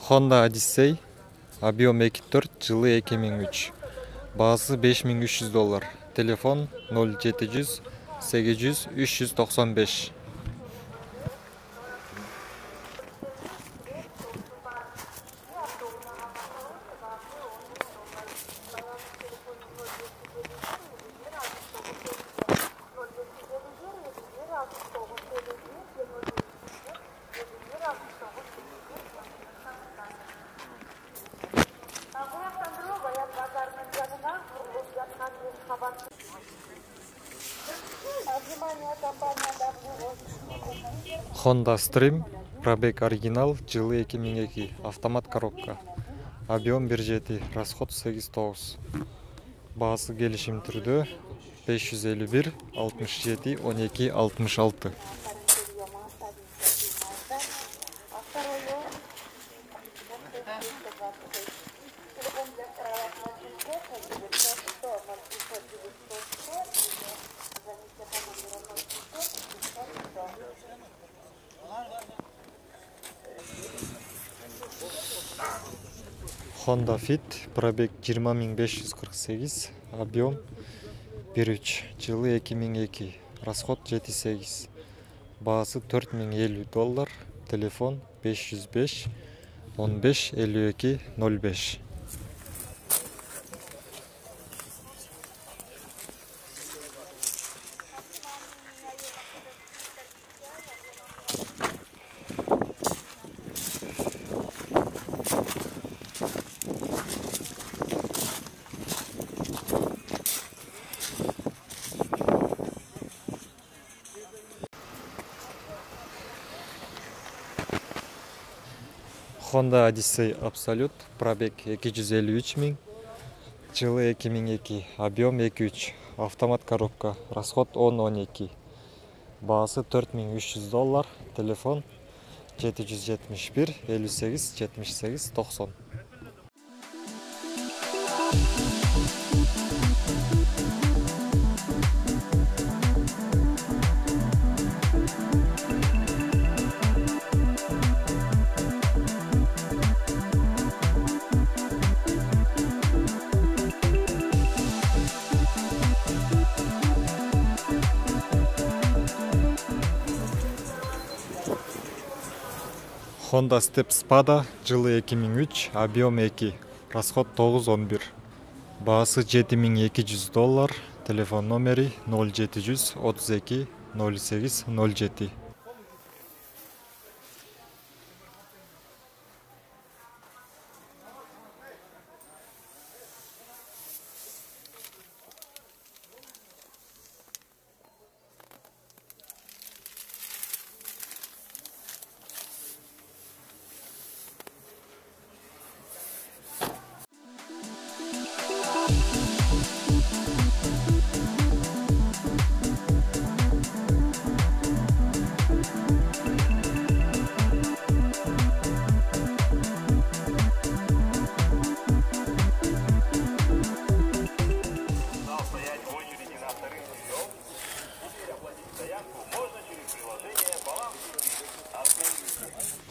Honda Odyssey, объем 2.4, жылы 2003. Бағасы $5300. Телефон 0700 800 395. Honda Stream, пробег оригинал, жылы 2002, автомат коробка. Объем 1.7, расход 8.9. Бағасы келісім түрді 551 67 12 66. Honda Fit, пробег 20548, объем 1.3, жылы 2002, расход 7.8. Бағасы $4050, телефон 505 15 52 05. Honda Odyssey Absolute, пробег 253 000, жылы 2002, объем 2.3, автомат коробка, расход 10-12. Бағасы $4300, телефон 771 58 78 90. Honda Step Spada, жылы 2003, объем 2, расход 9-11. Бағасы $7200, телефон номері 0700 32 08 07.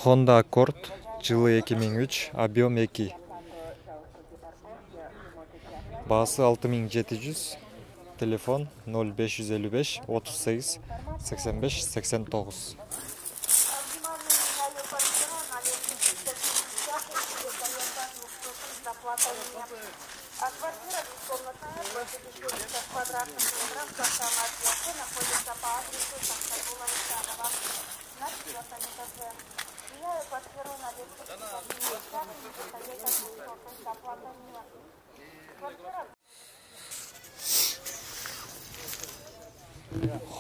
Honda Accord, жылы 2003, объем 2. Бағасы 6700, телефон 0555 38 85 89.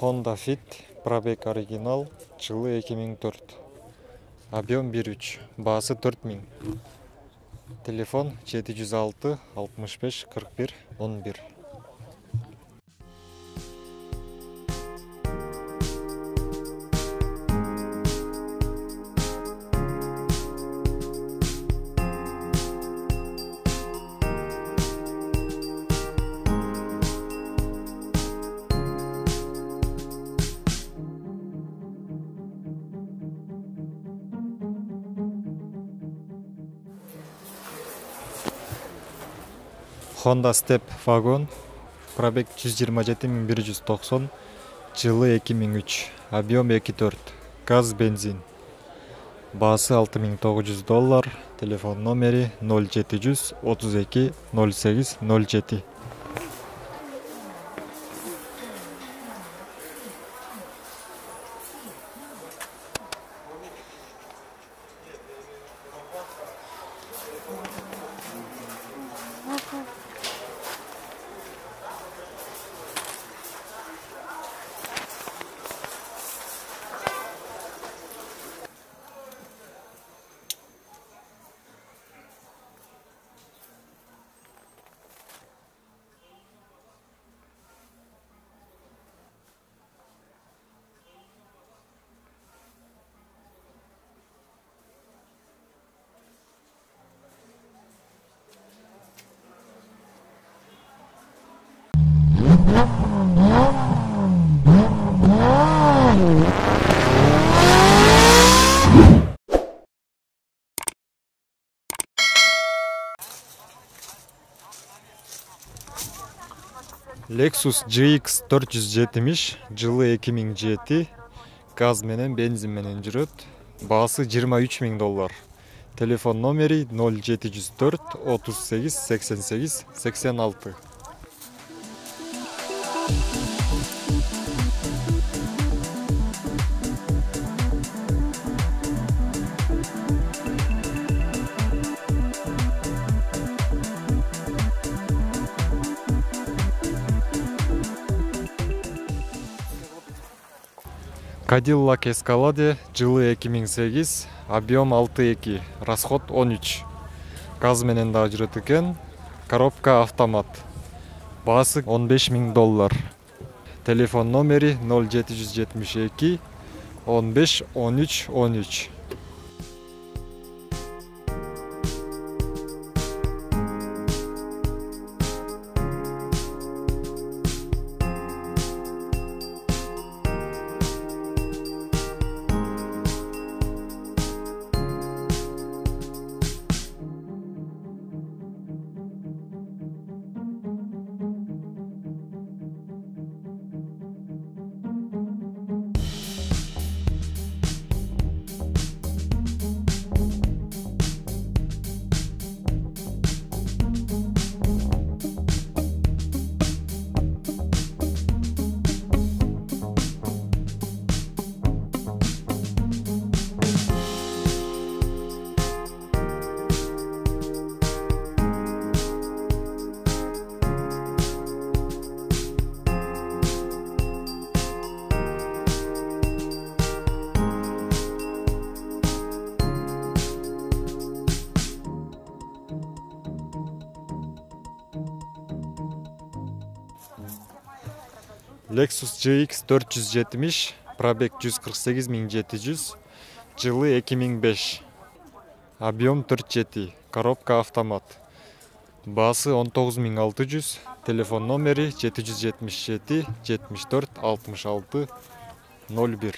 Honda Fit, пробег оригинал, жылы 2004, объем 1.3, бағасы 4000. Телефон 706 65 41 11. Honda Step Wagon, пробег 127.190, жылы 2003, объем 2.4, газ, бензин. Баасы $6.900, телефон номери 0700 32 08 07. Lexus GX 470, жылы 2007, газ менен бензин менен жүрөт. Баасы $23.000. Телефон номери 0704 38 88 86. Cadillac Escalade, жылы 2008, объем 6.2, расход 13. Газ менен да жүрөт экен, коробка автомат. Баасы $15.000. Телефон номери 0772 15 13 13. Lexus GX 470, пробег 148.700, жылы 2005, объем 47, коробка автомат. Баасы $19.600, телефон номери 777 74 66 01.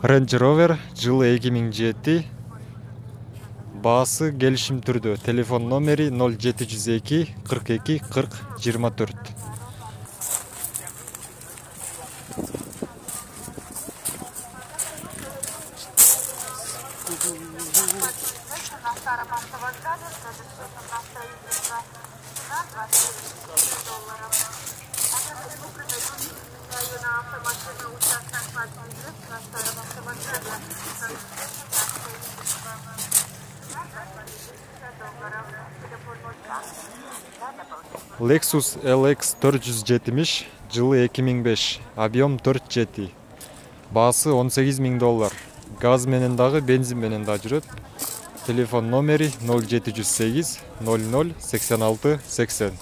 Range Rover, жылы 2007, баасы келишим түрдө. Телефон номери 0702 42 40 24. Lexus LX 470, жылы 2005, объем 47, баасы $18.000, газ менен дагы бензин менен да жүрөт. Телефон номери 0708 00 86 80.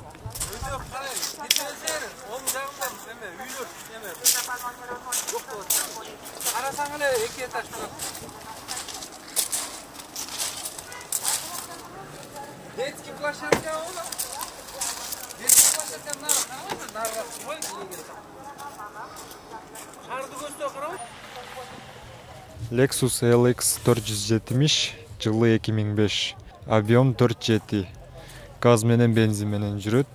Lexus LX 470 жылы 2005. Объем 4.7. Gaz менен бензин менен жүрөт.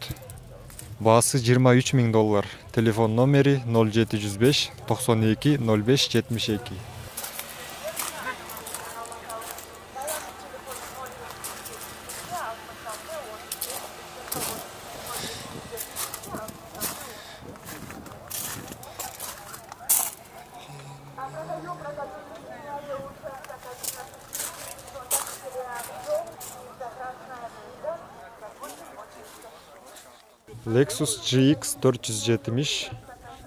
Баасы $23.000. Телефон номери 0705 92 05 72. Lexus GX 470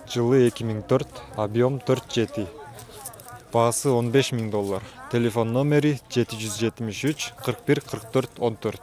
жылы 2004, объем 4.7. Баасы $15.000. Телефон номери 773 41 44 14.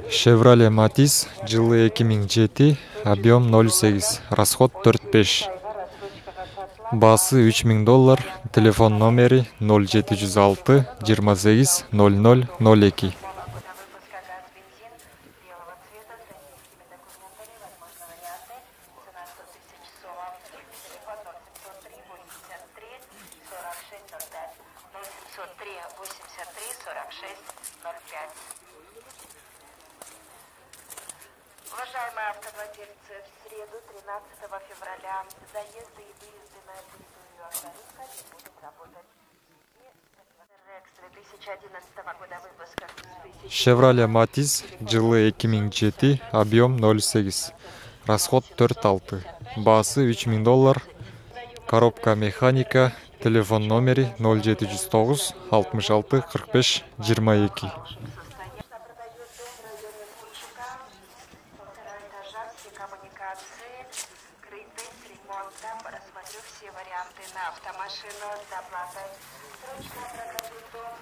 Chevrolet Matiz жылы 2007, объем 0.8, расход 4.5. Баасы $3.000, телефон номери 0706 28 00 02. Уважаемые автовладельцы, в среду 13 февраля заезды и выезды на территорию Авторынка не будут работать. Рекс 2011 года выпуска. Chevrolet Matiz жылы 2007, объем 0.8, расход 4.6. Баасы $3.000, коробка механика, телефон номери 0709 66 45 22. Рассмотрю все варианты на автомашину с оплатой. Срочно продаю дом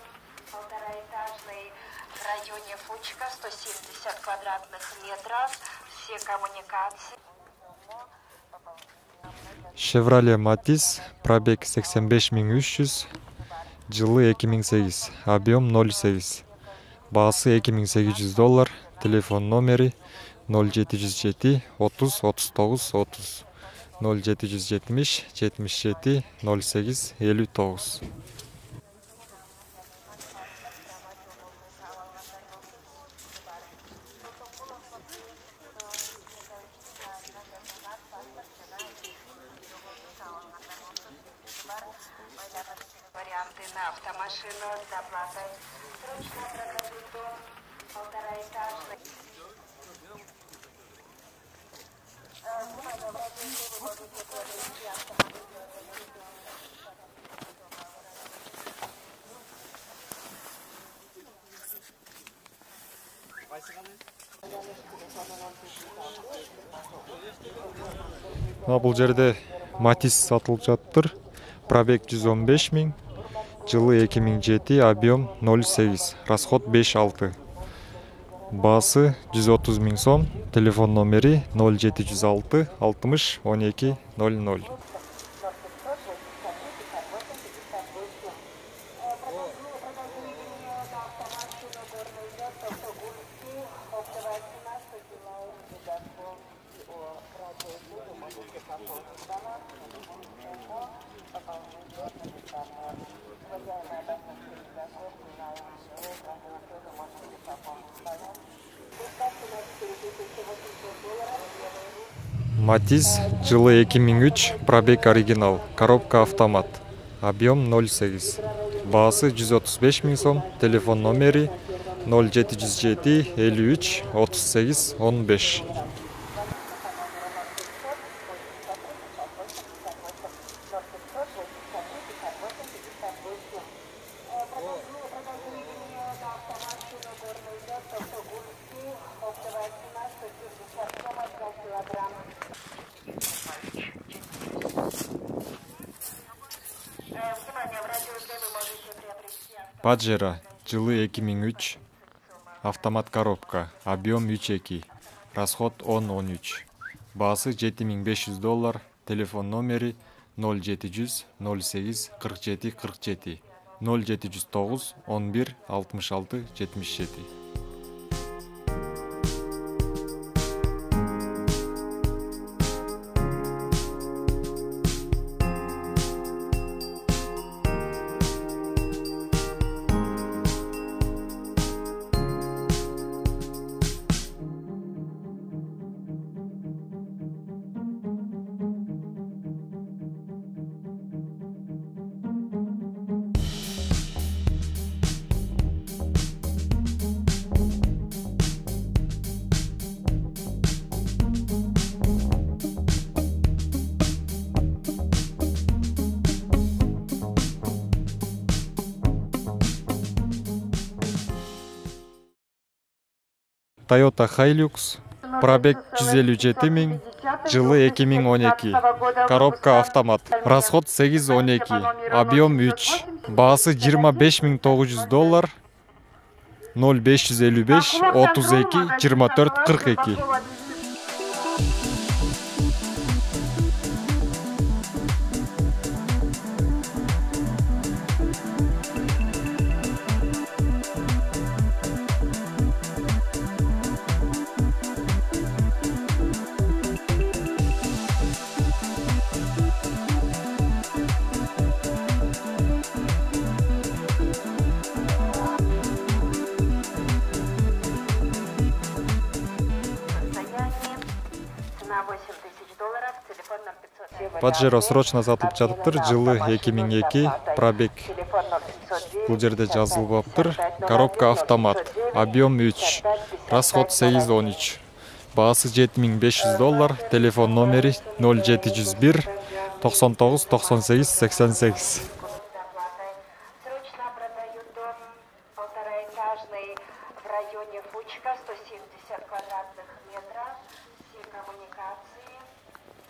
полтораэтажный в районе Фучка, 170 квадратных метров, все коммуникации. Chevrolet Matiz, пробег 85300, жылы 2008, объем 0.8. Баасы $2800, телефон номери 0707 30 39 30. 0770 77 08 59. Варианты на автомашину с оплатой. Срочно продаю дом полтораэтажный. Бул жерде Matiz сатылып жатыр. Пробег 115 000, жылы 2007, объем 0.8, расход 5.6. Баасы 130 000 сом, телефон номери 0706 60 12 00. Matiz жылы 2003, пробег оригинал, коробка автомат, объем 0.8. Баасы 135 000 сом, телефон номери 0707 53 38 15. Pajero жылы 2003, автомат коробка, объем 3.2, расход 10-13, баасы $7500, телефон номери 0700 08 47 47, 0709 11 66 77. Toyota Hilux, пробег 157 000, жылы 2012, коробка автомат, расход 8-12, объем 3, баасы $25 0 555 32 24 42. Pajero срочно сатылып жатыптыр, жылы 2002, пробег бул жерде жазылып аптыр, коробка автомат, объем 3, расход 8-13, баасы $7500, телефон номери 0701 99 98 88. В районе Фучка, 170 квадратных метров, все коммуникации,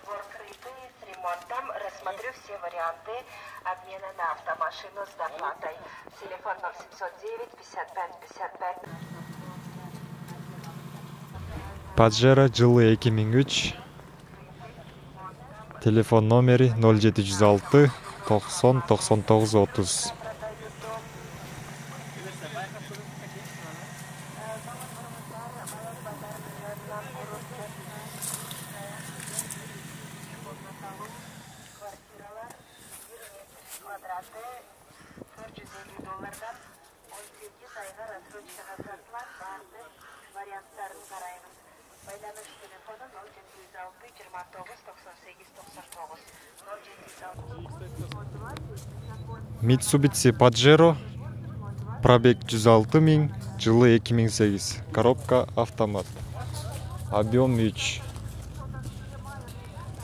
двор крытый, с ремонтом. Рассмотрю все варианты обмена на автомашину с доплатой. Телефон 0709 55 55. Pajero жылы 2003, телефон номери 0706 90 99 30. $450 18 айга рассрочкага сатылат барды варианттарын карайбыз. Байланыш телефону 0706 29 98 99 Mitsubishi Pajero, пробег 106 000, жылы 2008, коробка автомат, объем 3,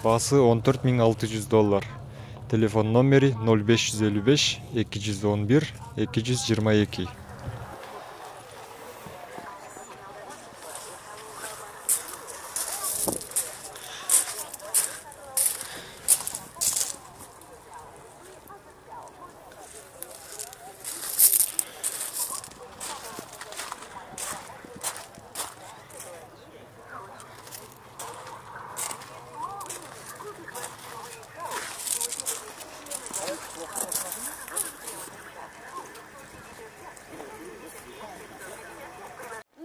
баасы $14600, телефон номери 0555 211 222.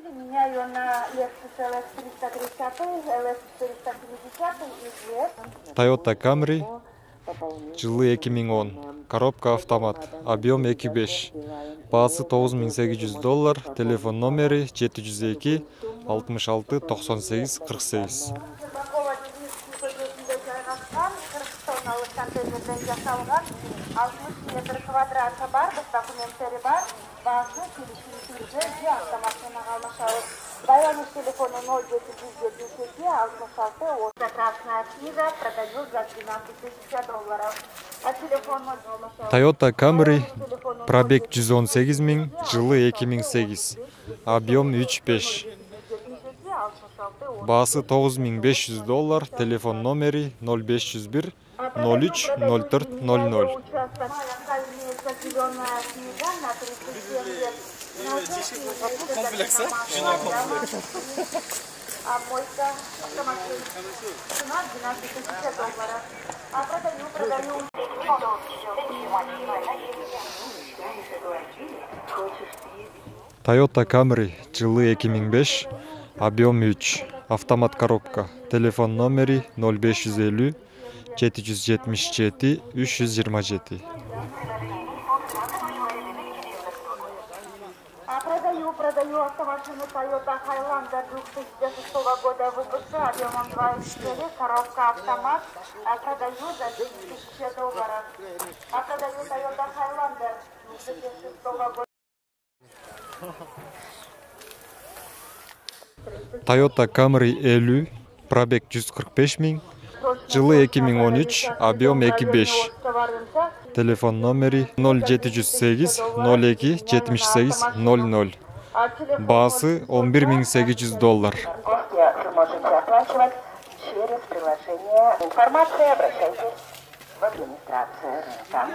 Меняю на Lexus LS 330, LS 450 и Z. Toyota Camry, жылы 2010, коробка автомат, объем 2.5, баасы $9800, телефон номери 702 66 98 48. Тонналық контейнерден жасалған 60 метр квадраты бар, документтері бар, басы келісімшілігі автомашинаға алмашауыз. Байланыс телефоны 0777 66 80. Красная книга продаю за $12 000. А телефон Toyota Camry, пробег 118 000, жылы 2008, объем 3.5, баасы $9500, телефон номери 0501 03 04 00. Зеленая книга на 37 лет. Комплекса? А мойка автомобиль. Цена $12 000. А продаю. Toyota Camry жылы 2005, объем 3, автомат коробка. Телефон номери 0550 777 327. Продаю автомашину Toyota Highlander 2006 года выпуска, объемом 2,4, коробка автомат. Продаю за $1000. Продаю Toyota Highlander 2006 года. Toyota Camry 50, пробег 145 миң, жылы 2013, объем 2,5. Телефон номери 0708 02 78 00. Баасы $11 800. Вы можете оплачивать через приложение. Информация, обращайтесь в администрацию рынка.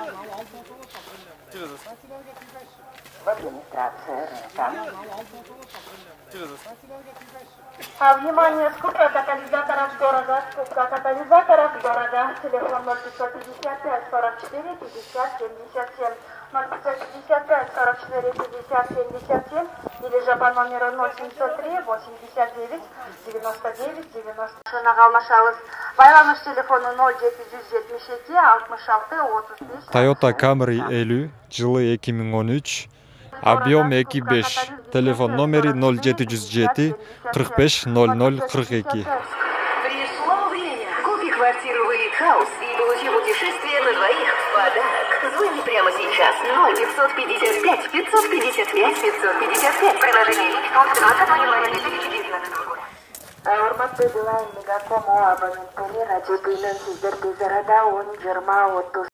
Внимание, скупка катализаторов дорого. Скупка катализаторов дорого. Телефон 0555 44 50 77. 0555 44 50 77. Или же по номеру 0703 89 99 90. Шынаға алмашабыз. Байланыш телефону 0772 66 35. Toyota Camry 50, жылы 2013, объем 2,5. Телефон номери 0707 45 00 42. Пришло время. Купи квартиру в Elite House и получи путешествие на двоих в подарок. Звони прямо сейчас. 0555 555 555. Приложение Elite House от января 2019 года. Урматтуу Билайн Мегаком абоненттери радио Билайн сиздерди зарада 10-20-30